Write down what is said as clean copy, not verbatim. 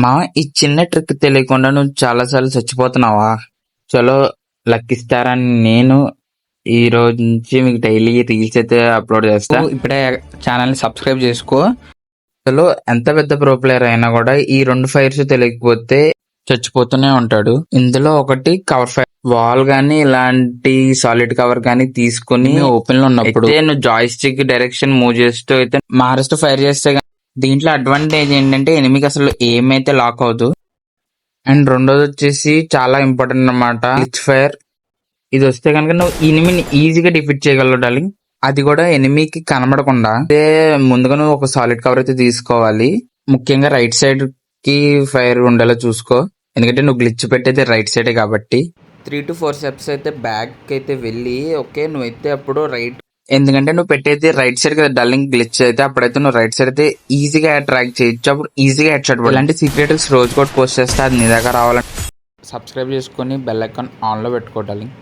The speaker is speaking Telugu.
మా ఈ చిన్న ట్రిక్ తెలియకుండా నువ్వు చాలా సార్లు చచ్చిపోతున్నావా? చలో లక్కిస్తారని నేను ఈ రోజు నుంచి మీకు డైలీ రీల్స్ అయితే అప్లోడ్ చేస్తా. ఇప్పుడే ఛానల్ ని సబ్స్క్రైబ్ చేసుకో. చలో ఎంత పెద్ద ప్రో ప్లేయర్ అయినా కూడా ఈ 2 ఫైర్స్ తెలియకపోతే చచ్చిపోతూనే ఉంటాడు. ఇందులో ఒకటి కవర్ ఫైర్ వాల్ గానీ ఇలాంటి సాలిడ్ కవర్ గానీ తీసుకుని ఓపెన్ లో ఉన్నప్పుడు నువ్వు జాయ్ స్టిక్ డైరెక్షన్ మూవ్ చేస్తూ అయితే మారుస్తూ ఫైర్ చేస్తే దీంట్లో అడ్వాంటేజ్ ఏంటంటే ఎనిమికి అసలు ఏమైతే లాక్ అవదు. అండ్ రెండోది వచ్చేసి చాలా ఇంపార్టెంట్ అన్నమాట, గ్లిచ్ ఫైర్. ఇది వస్తే కనుక నువ్వు ఎనిమిని ఈజీగా డిఫీట్ చేయగలవు డార్లింగ్, అది కూడా ఎనిమికి కనబడకుండా. అదే ముందుగా నువ్వు ఒక సాలిడ్ కవర్ అయితే తీసుకోవాలి. ముఖ్యంగా రైట్ సైడ్ కి ఫైర్ ఉండేలా చూసుకో, ఎందుకంటే నువ్వు గ్లిచ్ పెట్టేది రైట్ సైడే కాబట్టి. 3 to 4 స్టెప్స్ అయితే బ్యాక్ అయితే వెళ్ళి ఓకే నువ్వైతే అప్పుడు రైట్, ఎందుకంటే నువ్వు పెట్టేది రైట్ సైడ్ కదా డార్లింగ్, గ్లిచ్ అయితే అప్పుడైతే నువ్వు రైట్ సైడ్ అయితే ఈజీగా ట్రాక్ చేయొచ్చు, అప్పుడు ఈజీగా హెడ్ షాట్. ఇలాంటి సీక్రెట్స్ రోజు కూడా పోస్ట్ చేస్తే అది నీ దగ్గర రావాలంటే సబ్స్క్రైబ్ చేసుకొని బెల్ ఐకాన్ ఆన్ లో పెట్టుకో డార్లింగ్.